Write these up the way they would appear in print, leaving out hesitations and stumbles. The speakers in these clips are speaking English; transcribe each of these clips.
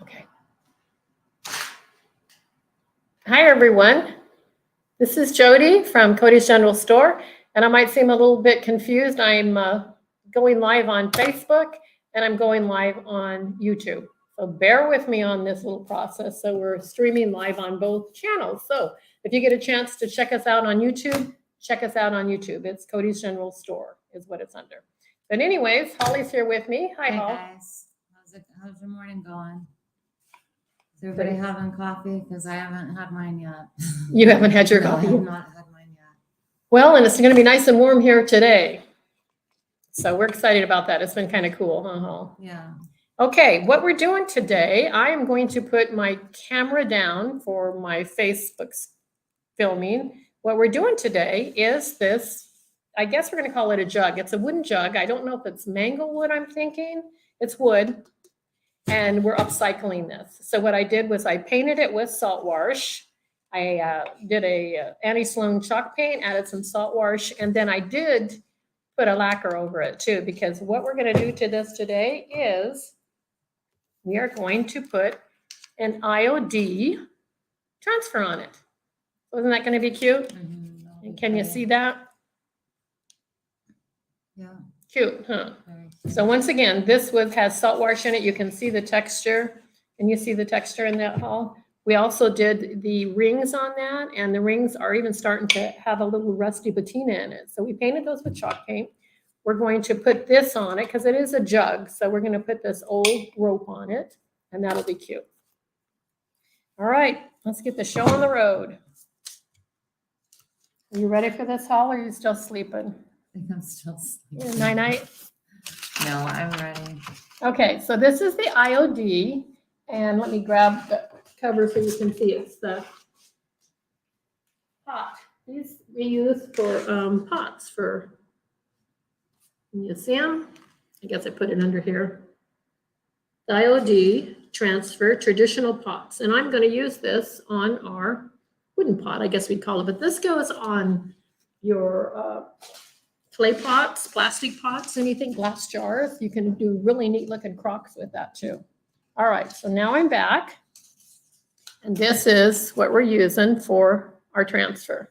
Okay. Hi, everyone. This is Jody from Cody's General Store, and I might seem a little bit confused. I'm going live on Facebook, and I'm going live on YouTube. So bear with me on this little process. So we're streaming live on both channels. So if you get a chance to check us out on YouTube, check us out on YouTube. It's Cody's General Store is what it's under. But anyways, Holly's here with me. Hi, Hey Holly. guys, how's your morning going? Is everybody having coffee? Because I haven't had mine yet. You haven't had your No, coffee? I have not had mine yet. Well, and it's going to be nice and warm here today. So we're excited about that. It's been kind of cool, huh, Hall? Yeah. Okay, what we're doing today, I am going to put my camera down for my Facebook filming. What we're doing today is this, I guess we're going to call it a jug. It's a wooden jug. I don't know if it's mango wood, I'm thinking. It's wood. And we're upcycling this. So what I did was I painted it with salt wash. I did a Annie Sloan chalk paint, added some salt wash, and then I did put a lacquer over it too, because what we're going to do to this today is we are going to put an IOD transfer on it. Wasn't that going to be cute? Mm-hmm. And can you see that? Yeah. Cute, huh? Very cute. So once again, this has salt wash in it. You can see the texture. Can you see the texture in that, Hall? We also did the rings on that, and the rings are even starting to have a little rusty patina in it. So we painted those with chalk paint. We're going to put this on it because it is a jug. So we're going to put this old rope on it, and that'll be cute. All right, let's get the show on the road. Are you ready for this, Hall, or are you still sleeping? I think I'm still sleeping. Night-night? No, I'm ready. Okay, so this is the IOD, and let me grab the cover so you can see it's the pot. These we use for pots for, can you see them? I guess I put it under here. The IOD Transfer traditional pots, and I'm going to use this on our wooden pot, I guess we'd call it, but this goes on your clay pots, plastic pots, anything, glass jars. You can do really neat looking crocks with that too. All right, so now I'm back. And this is what we're using for our transfer.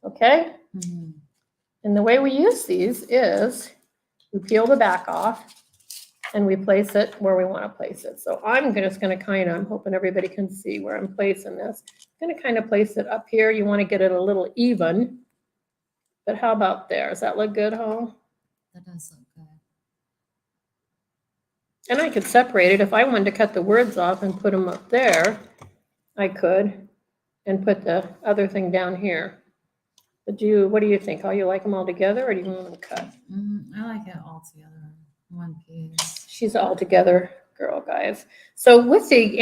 Okay? Mm-hmm. And the way we use these is we peel the back off and we place it where we want to place it. So I'm just going to I'm hoping everybody can see where I'm placing this. I'm going to kind of place it up here. You want to get it a little even. But how about there? Does that look good, Hall? That does look good. And I could separate it. If I wanted to cut the words off and put them up there, I could, and put the other thing down here. But what do you think? How you like them all together, or do you want them cut? I like it all together, one piece. She's all together girl, guys. So with the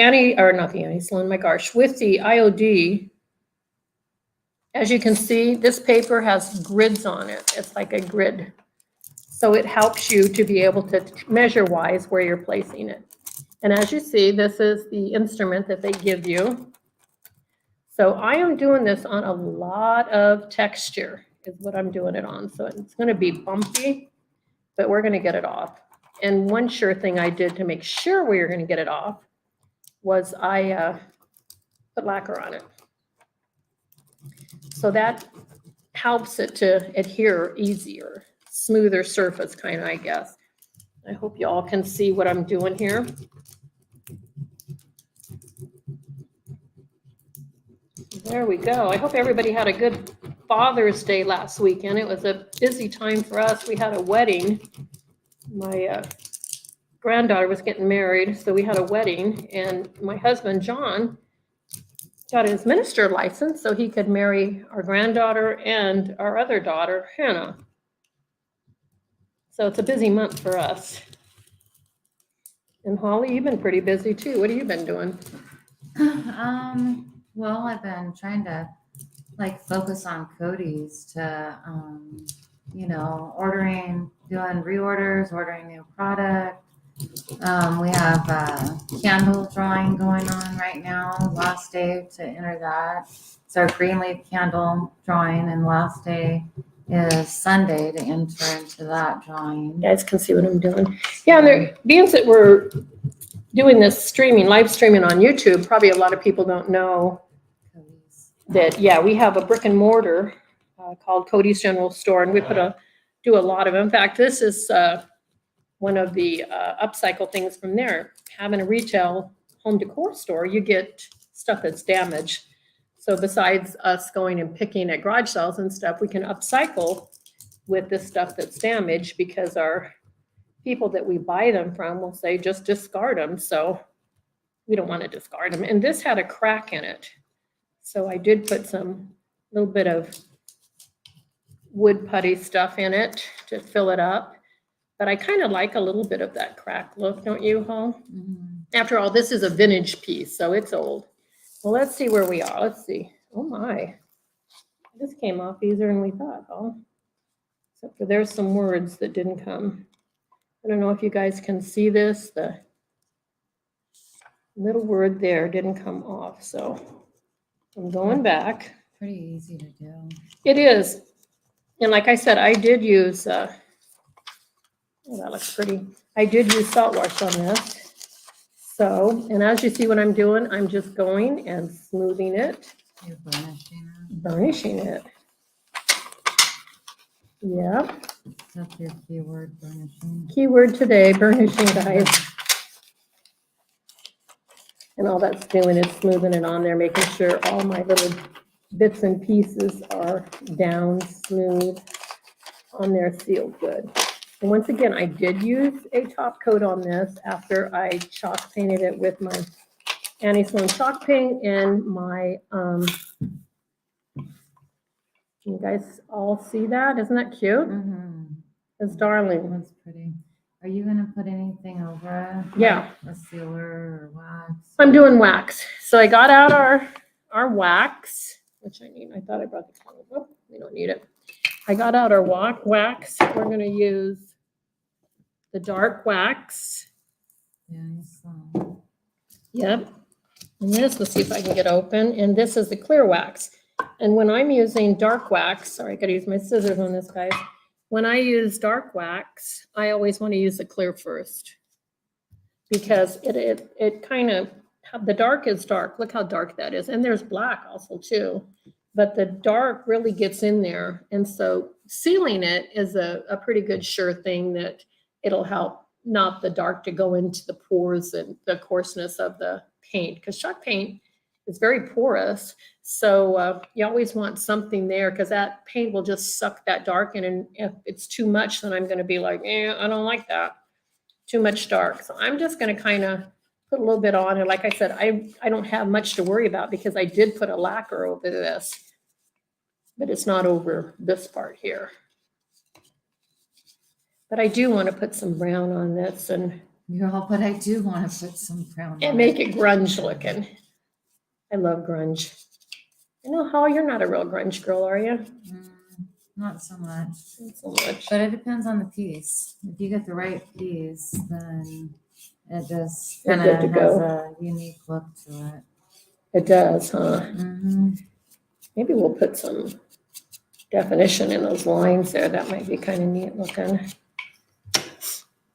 not the Annie Sloan, my gosh, with the IOD, as you can see, this paper has grids on it. It's like a grid. So it helps you to be able to measure wise where you're placing it. And as you see, this is the instrument that they give you. So I am doing this on a lot of texture is what I'm doing it on. So it's going to be bumpy, but we're going to get it off. And one sure thing I did to make sure we were going to get it off was I put lacquer on it. So that helps it to adhere easier, smoother surface kind of, I guess. I hope you all can see what I'm doing here. There we go. I hope everybody had a good Father's Day last weekend. It was a busy time for us. We had a wedding. My granddaughter was getting married, so we had a wedding, and my husband, John, got his minister license so he could marry our granddaughter and our other daughter, Hannah. So it's a busy month for us. And Holly, you've been pretty busy too. What have you been doing? Well, I've been trying to focus on Cody's to, doing reorders, ordering new product. We have a candle drawing going on right now. Last day to enter that. It's our green leaf candle drawing, and last day is Sunday to enter into that drawing. You guys can see what I'm doing. Yeah, and there, being that we're doing this live streaming on YouTube, probably a lot of people don't know that, yeah, we have a brick and mortar called Cody's General Store, and we do a lot of, in fact, this is one of the upcycle things from there. Having a retail home decor store, you get stuff that's damaged. So besides us going and picking at garage sales and stuff, we can upcycle with this stuff that's damaged, because our people that we buy them from will say, just discard them. So we don't want to discard them. And this had a crack in it. So I did put some little bit of wood putty stuff in it to fill it up. But I kind of like a little bit of that crack look, don't you, Hall? Mhm. After all, this is a vintage piece, so it's old. Well, let's see where we are. Let's see. Oh my. This came off easier than we thought, Hall. Except for there's some words that didn't come. I don't know if you guys can see this. The little word there didn't come off, so I'm going back. Pretty easy to do. It is. And like I said, I did use, oh, that looks pretty. I did use salt wash on this. So, and as you see what I'm doing, I'm just going and smoothing it, You're burnishing it. burnishing it. Yeah, That's your keyword, burnishing. keyword today, burnishing, guys. And all that's doing is smoothing it on there, making sure all my little bits and pieces are down, smooth, on there, sealed good. And once again, I did use a top coat on this after I chalk painted it with my anti-slone chalk paint and my, you guys all see that? Isn't that cute? Mm-hmm. It's darling. That's pretty. Are you gonna put anything over it? Yeah. Like a sealer or wax? I'm doing wax. So I got out our wax, which I need. I thought I brought the color. Oh, we don't need it. I got out our wax. We're gonna use the dark wax. Yeah, you saw. Yep. And this, let's see if I can get open. And this is the clear wax. And when I'm using dark wax, sorry, I gotta use my scissors on this, guys. When I use dark wax, I always want to use the clear first, because it kind of, the dark is dark. Look how dark that is. And there's black also too. But the dark really gets in there. And so sealing it is a pretty good sure thing that it'll help not the dark to go into the pores and the coarseness of the paint, because chalk paint is very porous. So you always want something there, because that paint will just suck that dark in. And if it's too much, then I'm going to be like, I don't like that. Too much dark. So I'm just going to kind of put a little bit on. And like I said, I don't have much to worry about, because I did put a lacquer over this, but it's not over this part here. But I do want to put some brown on this and But I do want to put some brown on make it grunge looking. I love grunge. I know, Hall, you're not a real grunge girl, are you? Not so much. Not so much. But it depends on the piece. If you get the right piece, then it just kind good of to has go. a unique look to it. It does, huh? Mm-hmm. Maybe we'll put some definition in those lines there. That might be kind of neat looking.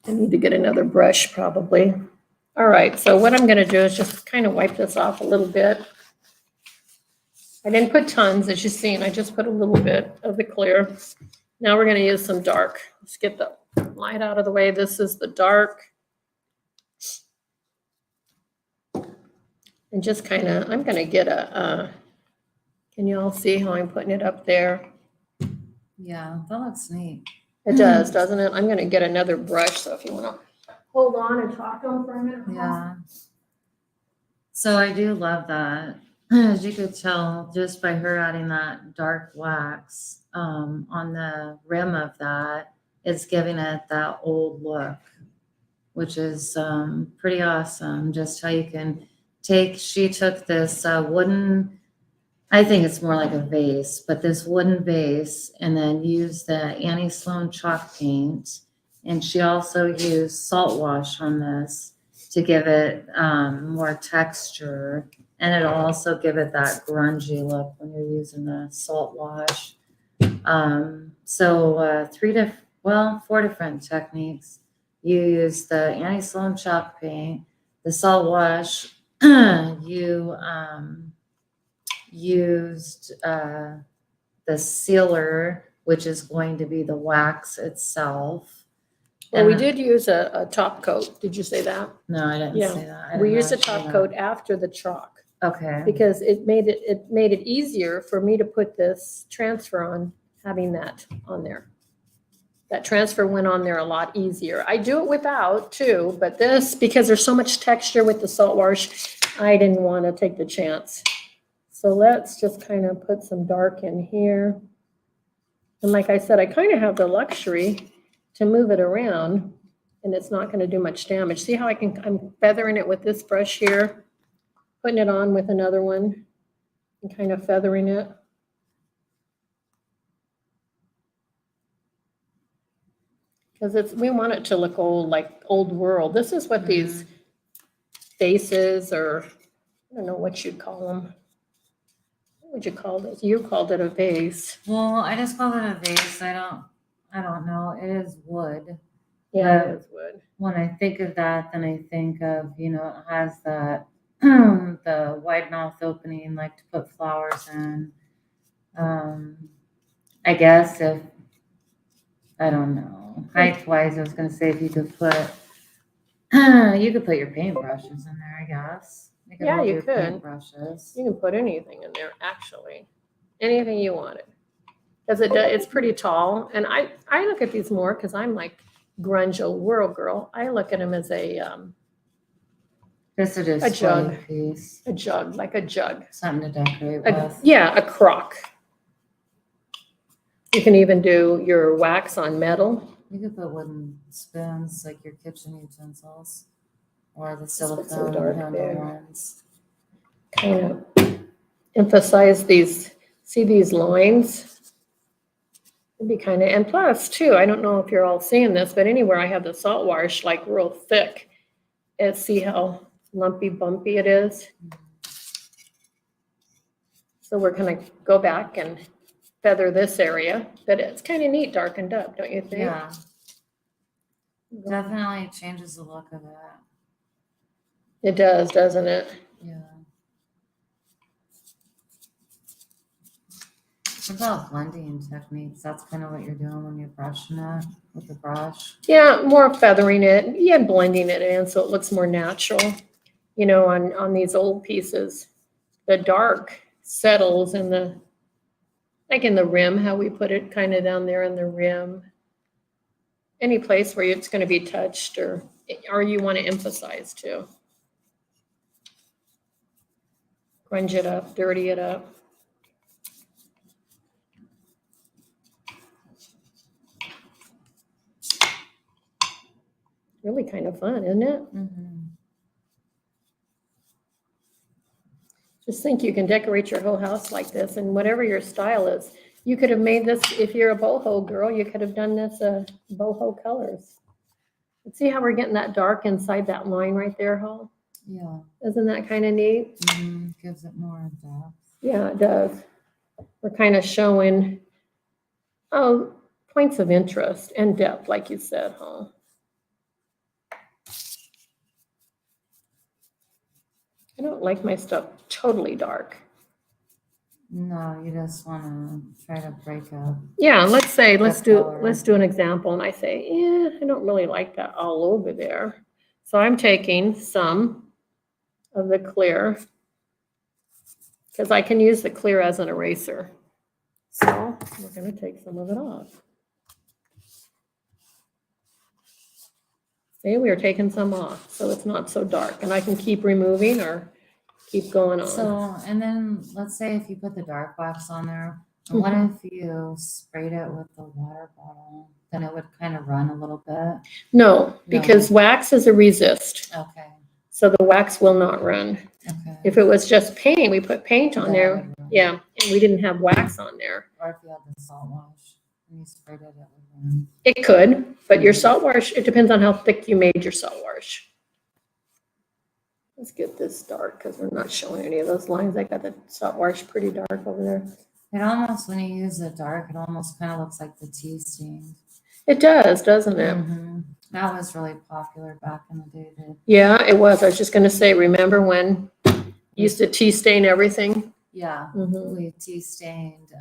I need to get another brush probably. All right, so what I'm gonna do is just kind of wipe this off a little bit. I didn't put tons, as you've seen. I just put a little bit of the clear. Now we're gonna use some dark. Let's get the light out of the way. This is the dark. And just kind of, I'm gonna get can you all see how I'm putting it up there? Yeah, that looks neat. It does, doesn't it? I'm gonna get another brush, so if you wanna hold on and talk to them for a minute. Yeah. So I do love that. As you could tell, just by her adding that dark wax on the rim of that, it's giving it that old look, which is pretty awesome. Just how you can she took this wooden, I think it's more like a vase, but this wooden vase, and then used the anti-slone chalk paint. And she also used salt wash on this to give it more texture. And it'll also give it that grungy look when you're using the salt wash. So 4 different techniques. You use the anti-slone chalk paint, the salt wash, you used the sealer, which is going to be the wax itself. Well, we And did use a top coat. Did you say that? no, I didn't Yeah. say that. I We didn't used a actually top know. coat after the chalk Okay. because it made it easier for me to put this transfer on, having that on there. That transfer went on there a lot easier. I do it without too, but this, because there's so much texture with the salt wash, I didn't want to take the chance. So let's just kind of put some dark in here. And like I said, I kind of have the luxury to move it around and it's not going to do much damage. See how I'm feathering it with this brush here, putting it on with another one and kind of feathering it. Because we want it to look old, like old world. This is what these vases, or I don't know what you'd call them. What would you call this? You called it a vase. Well, I just call it a vase. I don't know. It is wood. Yeah, But it is wood. when I think of that, then I think of, it has that the wide mouth opening, like to put flowers in. I guess if I don't know, height wise, I was gonna say if you could put your paintbrushes in there, I guess. Yeah, hold you your could. paintbrushes. You can put anything in there, actually. Anything you wanted. Because it's pretty tall. And I look at these more because I'm like grunge old world girl. I look at them as a Just a display jug. piece, a jug, like a jug. something to decorate A, with. yeah, a crock. You can even do your wax on metal. You could put wooden spoons, like your kitchen utensils, or the put some silicone dark handle there. ones. Kind of emphasize these, see these lines? It'd be kind of, and plus too, I don't know if you're all seeing this, but anywhere I have the salt wash like real thick, and see how lumpy bumpy it is. So we're gonna go back and feather this area, but it's kind of neat darkened up, don't you think? Yeah, definitely changes the look of it. It does, doesn't it? Yeah. What about blending techniques? That's kind of what you're doing when you're brushing it with the brush. Yeah, more feathering it, yeah, blending it in so it looks more natural. On these old pieces, the dark settles in the, like in the rim, how we put it kind of down there in the rim. Any place where it's going to be touched or you want to emphasize too. Grunge it up, dirty it up. Really kind of fun, isn't it? Mm-hmm. Just think you can decorate your whole house like this, and whatever your style is. You could have made this, if you're a boho girl, you could have done this boho colors. But see how we're getting that dark inside that line right there, Hall? Yeah. Isn't that kind of neat? Mm-hmm. Gives it more depth. Yeah, it does. We're kind of showing, points of interest and depth, like you said, Hall. I don't like my stuff totally dark. No, you just want to try to break up. Yeah, let's color. do an example, and I say, I don't really like that all over there. So I'm taking some of the clear because I can use the clear as an eraser. So we're going to take some of it off. See, we are taking some off, so it's not so dark, and I can keep removing or keep going on. So, and then let's say if you put the dark wax on there, and what if you sprayed it with the water bottle? Then it would kind of run a little bit. No, because wax is a resist. Okay. So the wax will not run. Okay. If it was just paint, we put paint on That there. would run. Yeah, and we didn't have wax on there. Or if you had the salt wash and you sprayed it, it would run. It could, but your salt wash, it depends on how thick you made your salt wash. Let's get this dark because we're not showing any of those lines. I got the salt wash pretty dark over there. It almost, when you use it dark, it almost kind of looks like the tea stain. It does, doesn't it? Mm-hmm. That was really popular back in the day. Yeah, it was. I was just gonna say, remember when you used to tea stain everything? Yeah, Mhm. we tea stained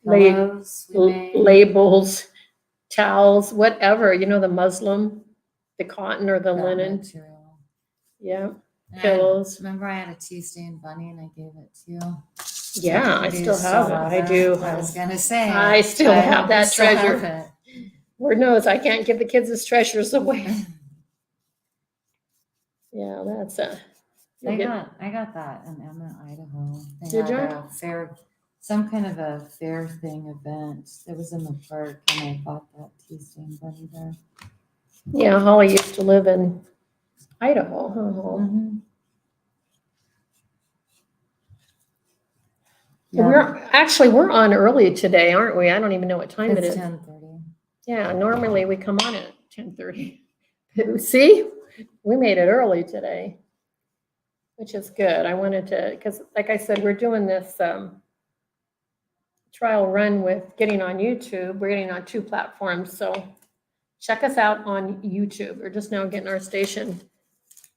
Lay- pillows. We made. Labels, towels, whatever, the muslin, the cotton or the that linen. material. Yeah, And pillows. remember, I had a tea stained bunny and I gave it to you. Yeah, I Do you still have it. I do. I was gonna say. I still have hope you that still treasure. have Lord knows I can't give the kids his treasures away. it. Yeah, that's I got that in Emmett, Idaho. They Did had you? a fair, some kind of a fair thing event. It was in the park, and I bought that tea stain bunny there. Yeah, Holly used to live in Idaho. Mhm. We're on early today, aren't we? I don't even know what time it It's is. 10:30. Yeah, normally we come on at 10:30. See, we made it early today, which is good. I wanted to, because like I said, we're doing this trial run with getting on YouTube. We're getting on 2 platforms, so check us out on YouTube. We're just now getting our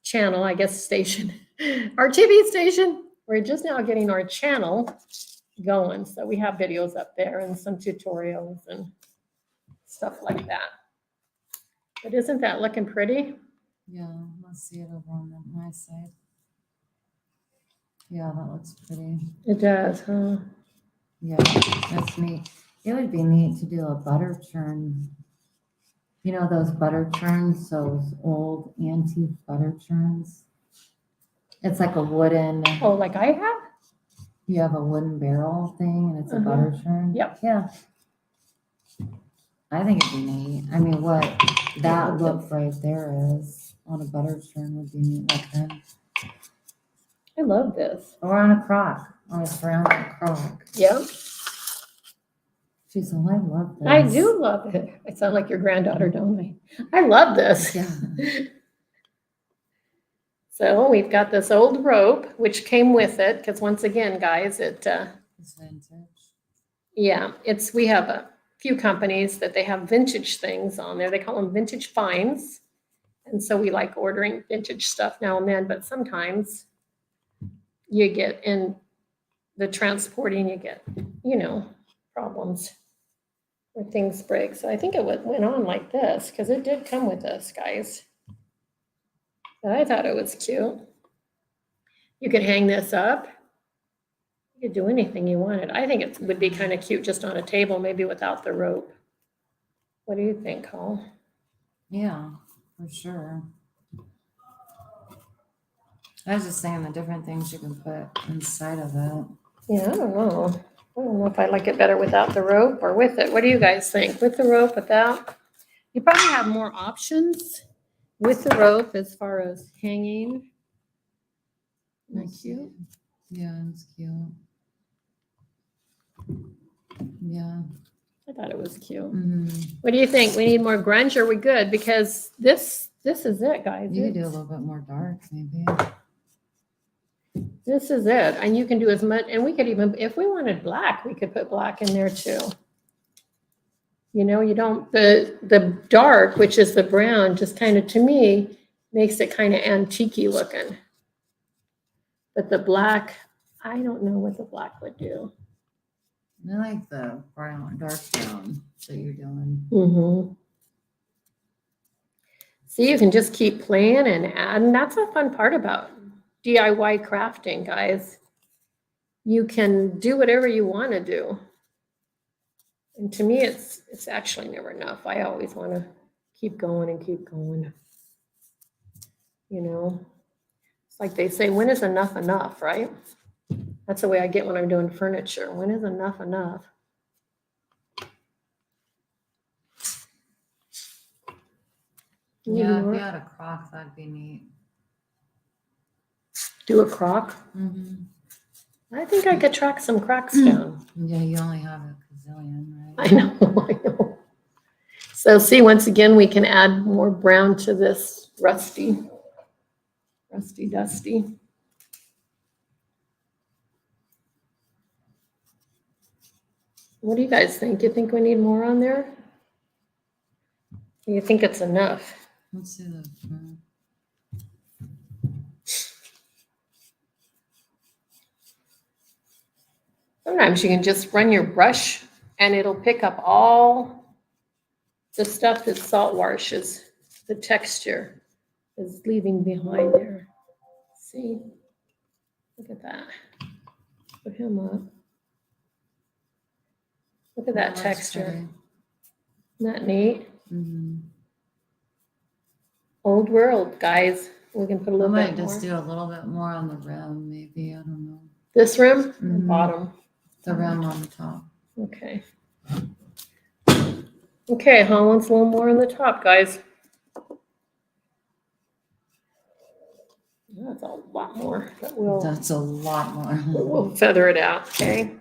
channel, I guess station, our TV station. We're just now getting our channel going, so we have videos up there and some tutorials and stuff like that. But isn't that looking pretty? Yeah, let's see it over on my side. Yeah, that looks pretty. It does, huh? Yeah, that's neat. It would be neat to do a butter churn. You know those butter churns, those old antique butter churns? It's like a wooden, Oh, like I have? you have a wooden barrel thing and it's a Uh-huh. butter churn? Yep. Yeah. I think it'd be neat. I mean, what that look right there is on a butter churn would be neat like that. I love this. Or on a crock, on a ceramic crock. Yep. She said, I love this. I do love it. I sound like your granddaughter, don't I? I love this. Yeah. So we've got this old rope, which came with it, because once again, guys, It's vintage. yeah, we have a few companies that they have vintage things on there. They call them vintage finds. And so we like ordering vintage stuff now and then, but sometimes you get in the transporting, you get, problems where things break. So I think it went on like this because it did come with this, guys. But I thought it was cute. You could hang this up. You could do anything you wanted. I think it would be kind of cute just on a table, maybe without the rope. What do you think, Cole? Yeah, for sure. I was just saying the different things you can put inside of it. Yeah, I don't know. I don't know if I like it better without the rope or with it. What do you guys think? With the rope, without? You probably have more options with the rope as far as hanging. Isn't that cute? Yeah, it's cute. Yeah. I thought it was cute. Mm-hmm. What do you think? We need more grunge or are we good? Because this is it, guys. You could do a little bit more dark, maybe. This is it. And you can do as much, and we could even, if we wanted black, we could put black in there too. You don't, the dark, which is the brown, just kind of, to me, makes it kind of antique-y looking. But the black, I don't know what the black would do. I like the brown, dark brown that you're doing. Mm-hmm. See, you can just keep playing and add, and that's a fun part about DIY crafting, guys. You can do whatever you want to do. And to me, it's actually never enough. I always want to keep going and keep going. It's like they say, when is enough enough, right? That's the way I get when I'm doing furniture. When is enough enough? Yeah, if you had a crock, that'd be neat. Do a crock? Mm-hmm. I think I could track some crocks down. Yeah, you only have a gazillion, right? I know. So see, once again, we can add more brown to this rusty dusty. What do you guys think? You think we need more on there? You think it's enough? Let's see the front. Sometimes you can just run your brush and it'll pick up all the stuff that salt washes, the texture is leaving behind there. See? Look at that. Put him up. Look at that Oh, that's texture. pretty. Isn't that neat? Mhm. Old world, guys. We can put a I little might bit just more. do a little bit more on the rim, maybe. I don't know. This rim, the Mhm. bottom. The rim on the top. Okay. Okay, Holland's a little more on the top, guys. That's a lot more, but That's a lot more. we'll feather it out, okay?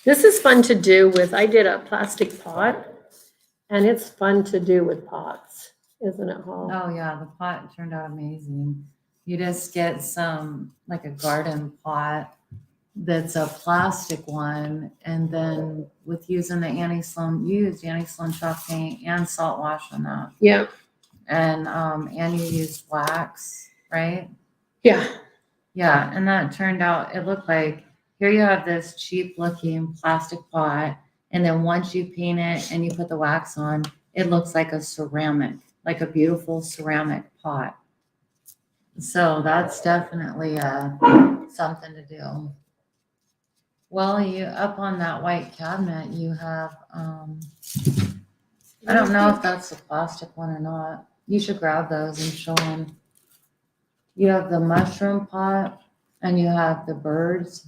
This is fun to do with, I did a plastic pot, and it's fun to do with pots, isn't it, Hall? Oh yeah, the pot turned out amazing. You just get some, like a garden pot that's a plastic one, and then with using the anti-slum, you used anti-slum chalk paint and salt wash on that. Yeah, And you used wax, right? yeah. Yeah, and that turned out, it looked like, here you have this cheap looking plastic pot, and then once you paint it and you put the wax on, it looks like a ceramic, like a beautiful ceramic pot. So that's definitely something to do. Well, you up on that white cabinet, you have, I don't know if that's the plastic one or not. You should grab those and show them. You have the mushroom pot and you have the birds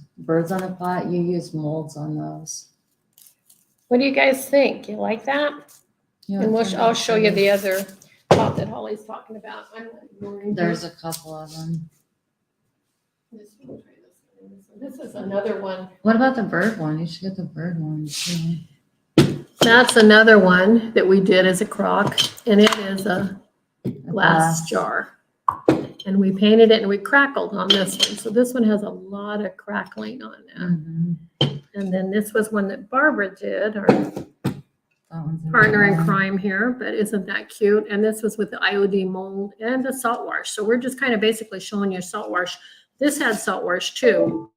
on the pot. You use molds on those. What do you guys think? You like that? Yeah, And it turned I'll out show you pretty. the other pot that Holly's talking about. I'm not ignoring There's her. a couple of them. This one, try this one, and this one. This is another one. What about the bird one? You should get the bird one too. That's another one that we did as a crock, and it is a glass jar. And we painted it and we crackled on this one. So this one has a lot of crackling on it. Mhm. And then this was one that Barbara did, our That one's a partner in good one. crime here, but isn't that cute? And this was with the IOD mold and the salt wash. So we're just kind of basically showing you salt wash. This had salt wash too.